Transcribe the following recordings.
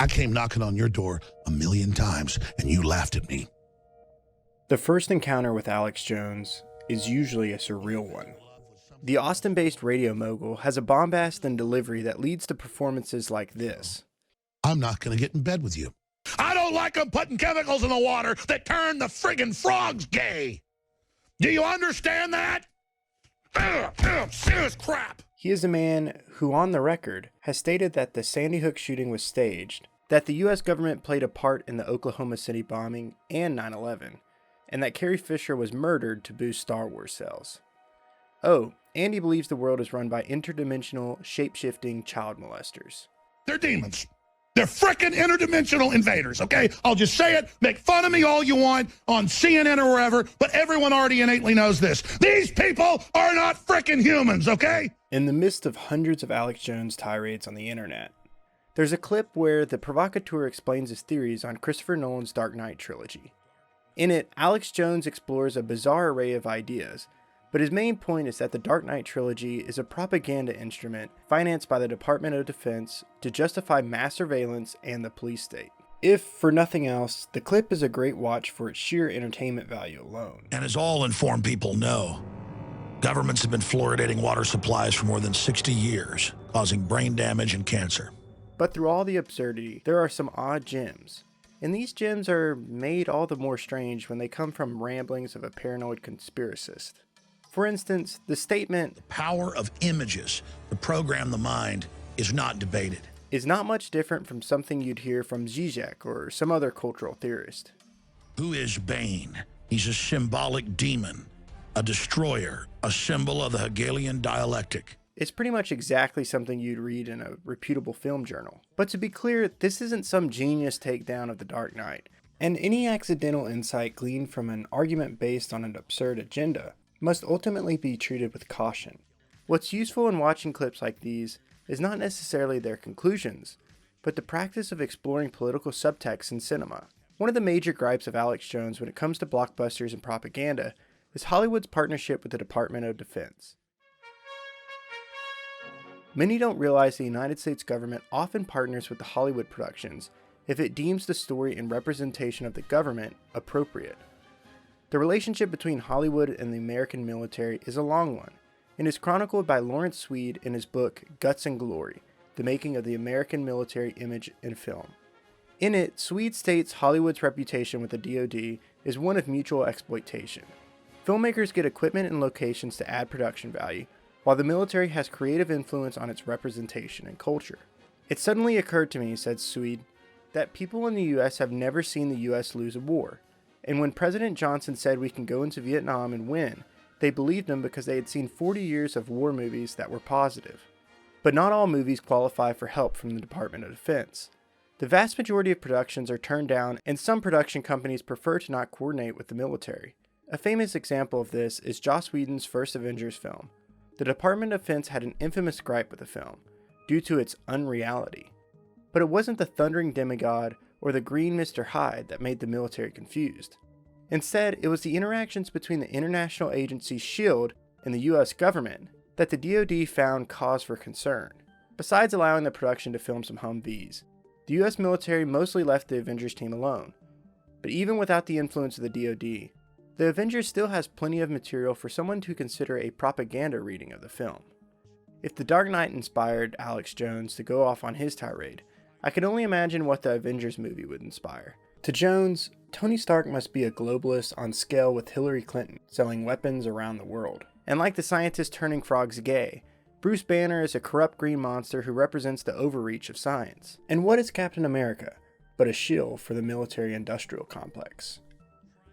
I came knocking on your door 1,000,000 times, and you laughed at me. The first encounter with Alex Jones is usually a surreal one. The Austin-based radio mogul has a bombast and delivery that leads to performances like this. I'm not going to get in bed with you. I don't like them putting chemicals in the water that turn the friggin' frogs gay. Do you understand that? Serious crap. He is a man who, on the record, has stated that the Sandy Hook shooting was staged, that the U.S. government played a part in the Oklahoma City bombing and 9/11, and that Carrie Fisher was murdered to boost Star Wars sales. Oh, and he believes the world is run by interdimensional, shape-shifting child molesters. They're demons. They're frickin' interdimensional invaders, okay? I'll just say it, make fun of me all you want on CNN or wherever, but everyone already innately knows this. These people are not frickin' humans, okay? In the midst of hundreds of Alex Jones tirades on the internet, there's a clip where the provocateur explains his theories on Christopher Nolan's Dark Knight trilogy. In it, Alex Jones explores a bizarre array of ideas, but his main point is that the Dark Knight trilogy is a propaganda instrument financed by the Department of Defense to justify mass surveillance and the police state. If, for nothing else, the clip is a great watch for its sheer entertainment value alone. And as all informed people know, governments have been fluoridating water supplies for more than 60 years, causing brain damage and cancer. But through all the absurdity, there are some odd gems. And these gems are made all the more strange when they come from ramblings of a paranoid conspiracist. For instance, the statement, "The power of images to program the mind is not debated," is not much different from something you'd hear from Zizek or some other cultural theorist. Who is Bane? He's a symbolic demon, a destroyer, a symbol of the Hegelian dialectic. It's pretty much exactly something you'd read in a reputable film journal. But to be clear, this isn't some genius takedown of the Dark Knight, and any accidental insight gleaned from an argument based on an absurd agenda must ultimately be treated with caution. What's useful in watching clips like these is not necessarily their conclusions, but the practice of exploring political subtext in cinema. One of the major gripes of Alex Jones when it comes to blockbusters and propaganda is Hollywood's partnership with the Department of Defense. Many don't realize the United States government often partners with the Hollywood productions if it deems the story and representation of the government appropriate. The relationship between Hollywood and the American military is a long one, and is chronicled by Lawrence Swede in his book Guts and Glory, The Making of the American Military Image in Film. In it, Swede states Hollywood's reputation with the DoD is one of mutual exploitation. Filmmakers get equipment and locations to add production value, while the military has creative influence on its representation and culture. It suddenly occurred to me, said Swede, that people in the US have never seen the US lose a war. And when President Johnson said we can go into Vietnam and win, they believed him because they had seen 40 years of war movies that were positive. But not all movies qualify for help from the Department of Defense. The vast majority of productions are turned down, and some production companies prefer to not coordinate with the military. A famous example of this is Joss Whedon's first Avengers film. The Department of Defense had an infamous gripe with the film, due to its unreality. But it wasn't the thundering demigod or the green Mr. Hyde that made the military confused. Instead, it was the interactions between the international agency S.H.I.E.L.D. and the US government that the DoD found cause for concern. Besides allowing the production to film some Humvees, the US military mostly left the Avengers team alone. But even without the influence of the DoD, the Avengers still has plenty of material for someone to consider a propaganda reading of the film. If The Dark Knight inspired Alex Jones to go off on his tirade, I can only imagine what the Avengers movie would inspire. To Jones, Tony Stark must be a globalist on scale with Hillary Clinton selling weapons around the world. And like the scientist turning frogs gay, Bruce Banner is a corrupt green monster who represents the overreach of science. And what is Captain America but a shill for the military-industrial complex?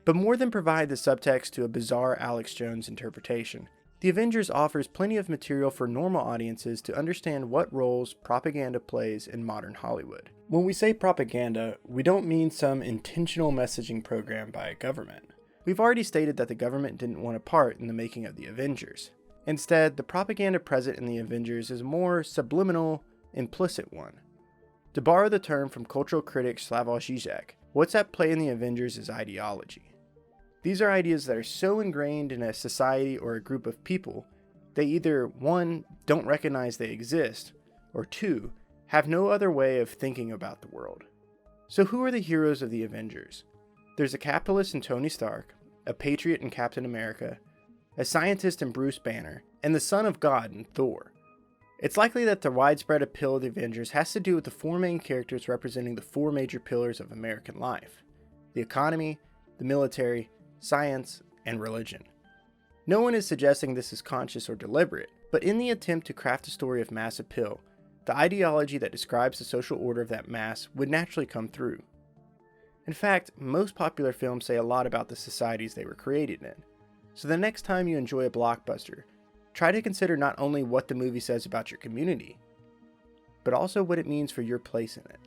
But more than provide the subtext to a bizarre Alex Jones interpretation, The Avengers offers plenty of material for normal audiences to understand what roles propaganda plays in modern Hollywood. When we say propaganda, we don't mean some intentional messaging program by a government. We've already stated that the government didn't want a part in the making of the Avengers. Instead, the propaganda present in the Avengers is a more subliminal, implicit one. To borrow the term from cultural critic Slavoj Žižek, what's at play in the Avengers is ideology. These are ideas that are so ingrained in a society or a group of people, they either 1. Don't recognize they exist, or 2. have no other way of thinking about the world. So who are the heroes of the Avengers? There's a capitalist in Tony Stark, a patriot in Captain America, a scientist in Bruce Banner, and the son of God in Thor. It's likely that the widespread appeal of the Avengers has to do with the four main characters representing the four major pillars of American life: the economy, the military, science, and religion. No one is suggesting this is conscious or deliberate, but in the attempt to craft a story of mass appeal, the ideology that describes the social order of that mass would naturally come through. In fact, most popular films say a lot about the societies they were created in. So the next time you enjoy a blockbuster, try to consider not only what the movie says about your community, but also what it means for your place in it.